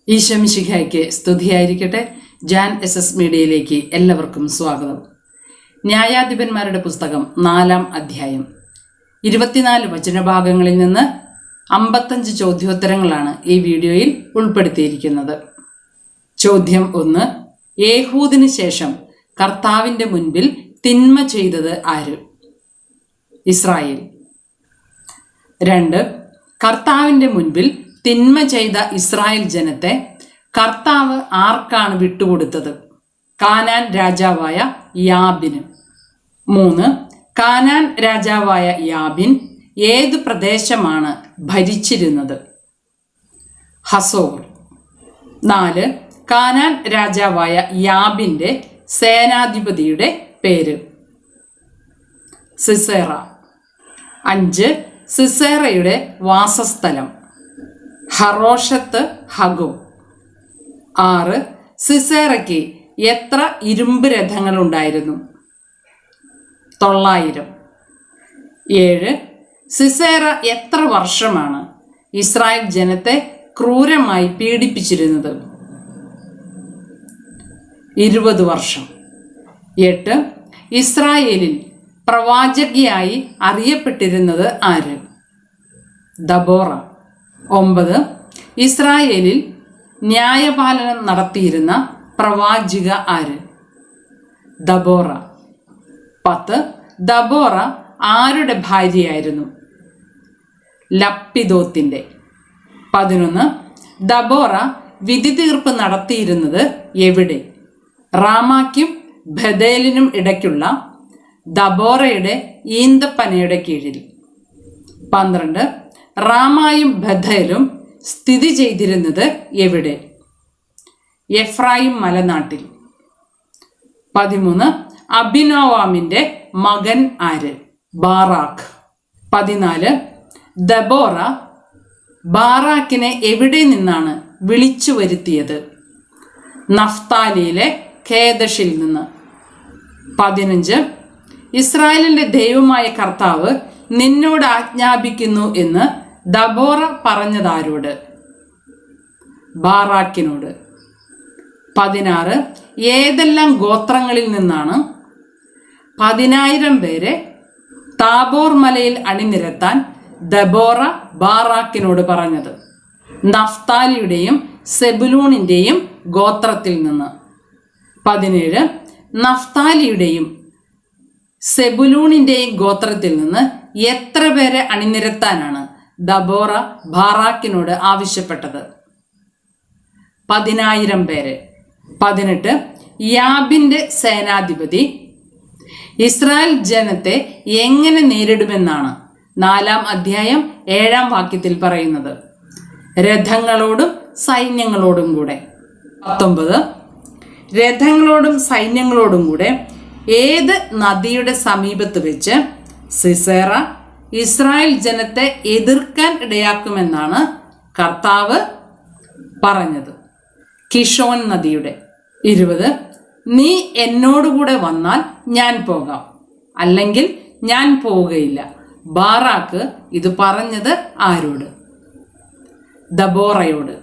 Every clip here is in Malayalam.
ഈശോമിശിഹായ്ക്ക് സ്തുതിയായിരിക്കട്ടെ. ജാൻ എസ് മീഡിയയിലേക്ക് എല്ലാവർക്കും സ്വാഗതം. ന്യായാധിപന്മാരുടെ പുസ്തകം 4-ാം അധ്യായം 24 വചനഭാഗങ്ങളിൽ നിന്ന് 55 ചോദ്യോത്തരങ്ങളാണ് ഈ വീഡിയോയിൽ ഉൾപ്പെടുത്തിയിരിക്കുന്നത്. ചോദ്യം 1. ഏഹൂദിന് ശേഷം കർത്താവിൻ്റെ മുൻപിൽ തിന്മ ചെയ്തത് ആര്? ഇസ്രായേൽ. 2. കർത്താവിൻ്റെ മുൻപിൽ തിന്മ ചെയ്ത ഇസ്രായേൽ ജനത്തെ കർത്താവ് ആർക്കാണ് വിട്ടുകൊടുത്തത്? കാനാൻ രാജാവായ യാബിന്. 3. കാനാൻ രാജാവായ യാബിൻ ഏതു പ്രദേശമാണ് ഭരിച്ചിരുന്നത്? ഹസോർ. 4. കാനാൻ രാജാവായ യാബിൻ്റെ സേനാധിപതിയുടെ പേര്? സിസേറ. 5. സിസേറയുടെ വാസസ്ഥലം? ഹറോഷത്ത് ഹഗോ. 6. സിസേറയ്ക്ക് എത്ര ഇരുമ്പ് രഥങ്ങളുണ്ടായിരുന്നു? 900. 7. സിസേറ എത്ര വർഷമാണ് ഇസ്രായേൽ ജനത്തെ ക്രൂരമായി പീഡിപ്പിച്ചിരുന്നത്? 20 വർഷം. 8. ഇസ്രായേലിൽ പ്രവാചകിയായി അറിയപ്പെട്ടിരുന്നത് ആര്? ദബോറ. 9. ഇസ്രായേലിൽ ന്യായപാലനം നടത്തിയിരുന്ന പ്രവാചിക ആര്? ദബോറ. 10. ദബോറ ആരുടെ ഭാര്യയായിരുന്നു? ലപ്പിദോത്തിൻ്റെ. 11. ദബോറ വിധി തീർപ്പ് നടത്തിയിരുന്നത് എവിടെ? റാമായ്ക്കും ബഥേലിനും ഇടയ്ക്കുള്ള ദബോറയുടെ ഈന്തപ്പനയുടെ കീഴിൽ. 12. റാമായും ബഥേലും സ്ഥിതി ചെയ്തിരുന്നത് എവിടെ? എഫ്രായിം മലനാട്ടിൽ. 13. അബിനോവാമിൻ്റെ മകൻ ആര്? ബാറാഖ്. 14. ദബോറ ബാറാക്കിനെ എവിടെ നിന്നാണ് വിളിച്ചു വരുത്തിയത്? നഫ്താലിയിലെ ഖേദഷിൽ നിന്ന്. 15. ഇസ്രായേലിൻ്റെ ദൈവമായ കർത്താവ് നിന്നോട് ആജ്ഞാപിക്കുന്നു എന്ന് ദബോറ പറഞ്ഞതാരോട്? ബാറാക്കിനോട്. 16. ഏതെല്ലാം ഗോത്രങ്ങളിൽ നിന്നാണ് 10,000 പേരെ താബോർ മലയിൽ അണിനിരത്താൻ ദബോറ ബാറാക്കിനോട് പറഞ്ഞത്? നഫ്താലിയുടെയും സെബുലൂണിൻ്റെയും ഗോത്രത്തിൽ നിന്ന്. 17. നഫ്താലിയുടെയും സെബുലൂണിൻ്റെയും ഗോത്രത്തിൽ നിന്ന് എത്ര പേരെ അണിനിരത്താനാണ് ദബോറ ബാറാക്കിനോട് ആവശ്യപ്പെട്ടത്? 10,000 പേരെ. 18. യാബിൻ്റെ സേനാധിപതി ഇസ്രായേൽ ജനത്തെ എങ്ങനെ നേരിടുമെന്നാണ് 4-ാം അധ്യായം 7-ാം വാക്യത്തിൽ പറയുന്നത്? രഥങ്ങളോടും സൈന്യങ്ങളോടും കൂടെ. 19. രഥങ്ങളോടും സൈന്യങ്ങളോടും കൂടെ ഏത് നദിയുടെ സമീപത്ത് വെച്ച് സിസേറ ഇസ്രായേൽ ജനത്തെ എതിർക്കാൻ ഇടയാക്കുമെന്നാണ് കർത്താവ് പറഞ്ഞത്? കിഷോൻ നദിയുടെ. 20. നീ എന്നോടുകൂടെ വന്നാൽ ഞാൻ പോകാം, അല്ലെങ്കിൽ ഞാൻ പോവുകയില്ല. ബാറാക്ക് ഇത് പറഞ്ഞത് ആരോട്? ദബോറയോട്.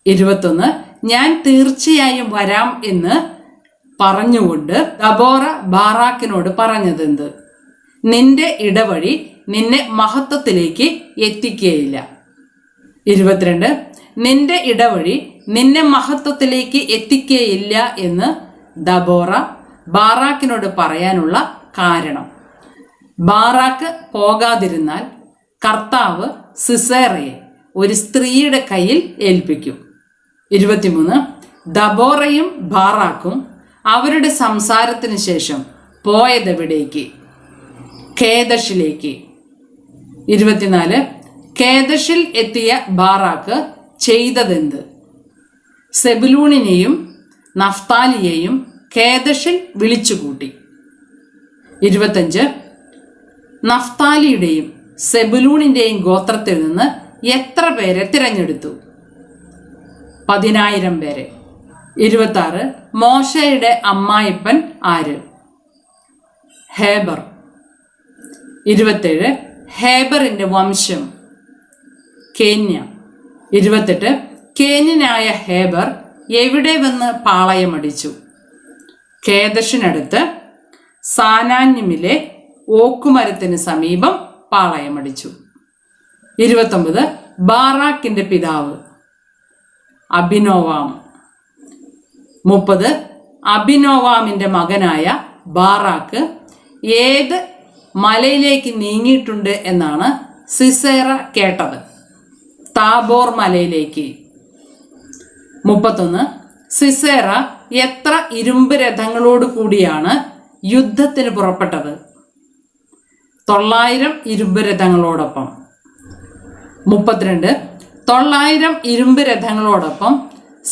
21. ഞാൻ തീർച്ചയായും വരാം എന്ന് പറഞ്ഞുകൊണ്ട് ദബോറ ബാറാക്കിനോട് പറഞ്ഞതെന്ത്? നിന്റെ ഇടവഴി നിന്നെ മഹത്വത്തിലേക്ക് എത്തിക്കുകയില്ല. 22. നിന്റെ ഇടവഴി നിന്നെ മഹത്വത്തിലേക്ക് എത്തിക്കുകയില്ല എന്ന് ദബോറ ബാറാക്കിനോട് പറയാനുള്ള കാരണം? ബാറാക്ക് പോകാതിരുന്നാൽ കർത്താവ് സിസേറയെ ഒരു സ്ത്രീയുടെ കയ്യിൽ ഏൽപ്പിക്കും. 23. ദബോറയും ബാറാക്കും അവരുടെ സംസാരത്തിന് ശേഷം പോയതെവിടേക്ക്? ഖേദഷിലേക്ക്. 24. ഖേദഷിൽ എത്തിയ ബാറാക്ക് ചെയ്തതെന്ത്? സെബുലൂണിനെയും നഫ്താലിയെയും ഖേദഷിൽ വിളിച്ചുകൂട്ടി. 25. നഫ്താലിയുടെയും സെബുലൂണിൻ്റെയും ഗോത്രത്തിൽ നിന്ന് എത്ര പേരെ തിരഞ്ഞെടുത്തു? 10,000 പേരെ. 26. മോശയുടെ അമ്മായിപ്പൻ ആര്? ഹേബർ. 27. ഹേബറിൻ്റെ വംശം കേന്യ. 28. കേന്യനായ ഹേബർ എവിടെ വന്ന് പാളയമടിച്ചു? കേദഷിനടുത്ത് സാനാന്യമിലെ ഓക്കുമരത്തിന് സമീപം പാളയമടിച്ചു. 29. ബാറാക്കിന്റെ പിതാവ് അബിനോവാം. 30. അബിനോവാമിന്റെ മകനായ ബാറാക്ക് ഏത് മലയിലേക്ക് നീങ്ങിയിട്ടുണ്ട് എന്നാണ് സിസേറ കേട്ടത്? താബോർ മലയിലേക്ക്. 31. സിസേറ എത്ര ഇരുമ്പ് രഥങ്ങളോട് കൂടിയാണ് യുദ്ധത്തിന് പുറപ്പെട്ടത്? 900 ഇരുമ്പ് രഥങ്ങളോടൊപ്പം. 32. 900 ഇരുമ്പ് രഥങ്ങളോടൊപ്പം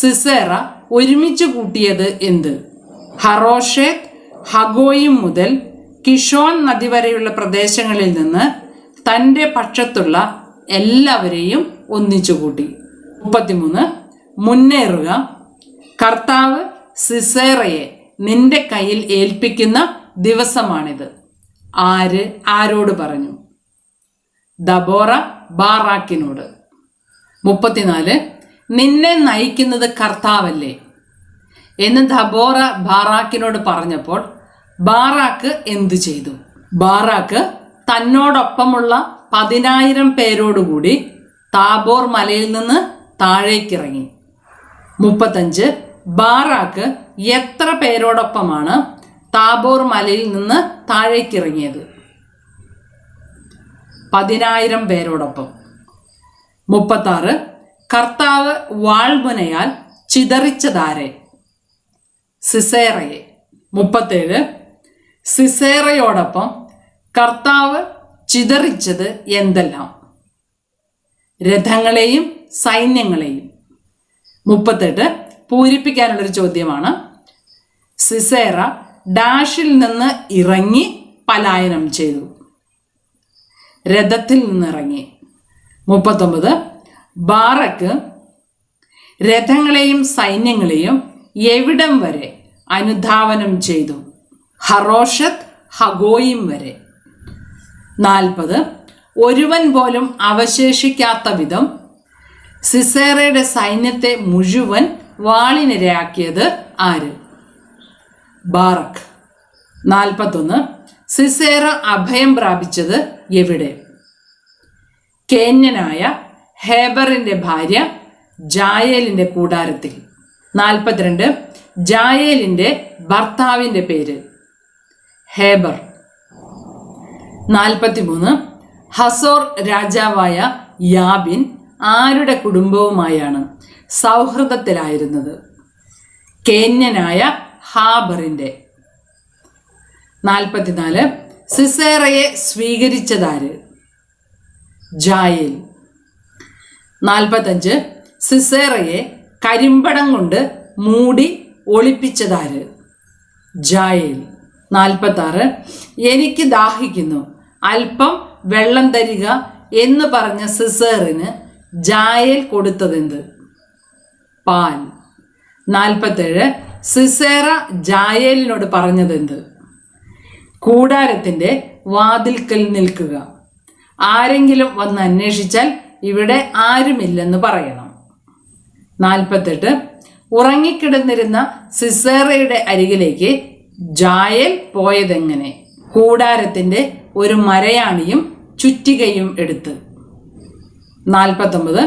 സിസേറ ഒരുമിച്ച് കൂട്ടിയത് എന്ത്? ഹറോഷേത്ത് ഹഗോയിം മുതൽ കിഷോൻ നദി വരെയുള്ള പ്രദേശങ്ങളിൽ നിന്ന് തൻ്റെ പക്ഷത്തുള്ള എല്ലാവരെയും ഒന്നിച്ചു കൂട്ടി. 33. മുന്നേറുക. കർത്താവ് സിസേറയെ നിന്റെ കയ്യിൽ ഏൽപ്പിക്കുന്ന ദിവസമാണിത്. ആര് ആരോട് പറഞ്ഞു? ദബോറ ബാറാക്കിനോട്. 34. നിന്നെ നയിക്കുന്നത് കർത്താവല്ലേ എന്ന് ദബോറ ബാറാക്കിനോട് പറഞ്ഞപ്പോൾ ബാറാക്ക് എന്തു ചെയ്തു? ബാറാക്ക് തന്നോടൊപ്പമുള്ള 10,000 പേരോടുകൂടി താബോർ മലയിൽ നിന്ന് താഴേക്കിറങ്ങി. 35. ബാറാക്ക് എത്ര പേരോടൊപ്പമാണ് താബോർ മലയിൽ നിന്ന് താഴേക്കിറങ്ങിയത്? 10,000 പേരോടൊപ്പം. 36. കർത്താവ് വാൾമുനയാൽ ചിതറിച്ചതാരെ? സിസേറയെ. 37. സിസേറയോടൊപ്പം കർത്താവ് ചിതറിച്ചത് എന്തെല്ലാം? രഥങ്ങളെയും സൈന്യങ്ങളെയും. 38. പൂരിപ്പിക്കാനുള്ളൊരു ചോദ്യമാണ്. സിസേറ ഡാഷിൽ നിന്ന് ഇറങ്ങി പലായനം ചെയ്തു. രഥത്തിൽ നിന്നിറങ്ങി. 39. ബാറക്ക് രഥങ്ങളെയും സൈന്യങ്ങളെയും എവിടം വരെ അനുധാവനം ചെയ്തു? ഹറോഷത്ത് ഹഗോയിം വരെ. 40. ഒരുവൻ പോലും അവശേഷിക്കാത്ത വിധം സിസേറയുടെ സൈന്യത്തെ മുഴുവൻ വാളിനിരയാക്കിയത് ആര്? ബാറക്ക്. 41. സിസേറ അഭയം പ്രാപിച്ചത് എവിടെ? കേന്യനായ ഹേബറിന്റെ ഭാര്യ ജായേലിന്റെ കൂടാരത്തിൽ. 42. ജായേലിന്റെ ഭർത്താവിന്റെ പേര്? ഹേബർ. 43. ഹസോർ രാജാവായ യാബിൻ ആരുടെ കുടുംബവുമായാണ് സൗഹൃദത്തിലായിരുന്നത്? കേന്യനായ ഹാബറിന്റെ. 44. സിസേറയെ സ്വീകരിച്ചതാര്? ജായേൽ. 45. സിസേറയെ കരിമ്പടം കൊണ്ട് മൂടി ഒളിപ്പിച്ചതാര്? ജായേൽ. 46. എനിക്ക് ദാഹിക്കുന്നു, അല്പം വെള്ളം തരിക എന്ന് പറഞ്ഞ സിസേറിന് ജായേൽ കൊടുത്തതെന്ത്? പാൽ. 47. സിസേറ ജായേലിനോട് പറഞ്ഞതെന്ത്? കൂടാരത്തിൻ്റെ വാതിൽക്കൽ നിൽക്കുക, ആരെങ്കിലും വന്ന് അന്വേഷിച്ചാൽ ഇവിടെ ആരുമില്ലെന്ന് പറയണം. 48. ഉറങ്ങിക്കിടന്നിരുന്ന സിസേറയുടെ അരികിലേക്ക് ജായേൽ പോയതെങ്ങനെ? കൂടാരത്തിൻ്റെ ഒരു മരയാണിയും ചുറ്റികയും എടുത്ത്. 49.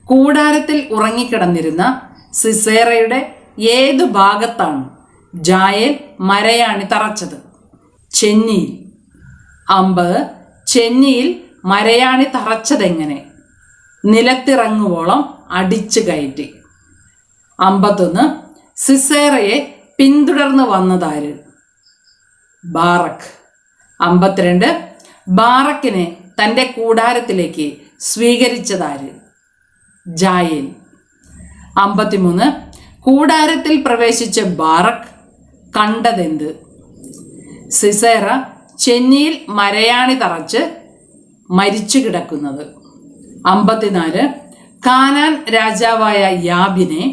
കൂടാരത്തിൽ ഉറങ്ങിക്കിടന്നിരുന്ന സിസേറയുടെ ഏതു ഭാഗത്താണ് ജായേൽ മരയാണി തറച്ചത്? ചെന്നിയിൽ. 50. ചെന്നിയിൽ മരയാണി തറച്ചതെങ്ങനെ? നിലത്തിറങ്ങുവോളം അടിച്ചു കയറ്റി. 51. സിസേറയെ പിന്തുടർന്ന് വന്നതാര്? ബാറക്ക്. 52. ബാറക്കിനെ തൻ്റെ കൂടാരത്തിലേക്ക് സ്വീകരിച്ചതാര്? ജായേൽ. 53. കൂടാരത്തിൽ പ്രവേശിച്ച ബാറക്ക് കണ്ടതെന്ത്? സിസേറ ചെന്നിയിൽ മരയാണി തറച്ച് മരിച്ചു കിടക്കുന്നത്. 54. കാനാൻ രാജാവായ യാബിനെ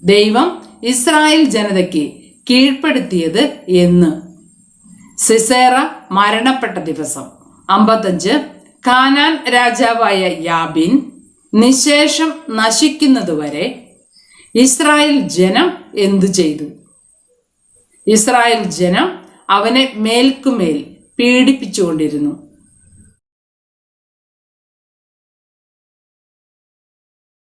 ദൈവം ഇസ്രായേൽ ജനതയ്ക്ക് കീഴ്പ്പെടുത്തിയത് എന്ന്? സിസേറ മരണപ്പെട്ട ദിവസം. 55. കാനാൻ രാജാവായ യാബിൻ നിശേഷം നശിക്കുന്നതുവരെ ഇസ്രായേൽ ജനം എന്തു ചെയ്തു? ഇസ്രായേൽ ജനം അവനെ മേൽക്കുമേൽ പീഡിപ്പിച്ചുകൊണ്ടിരുന്നു.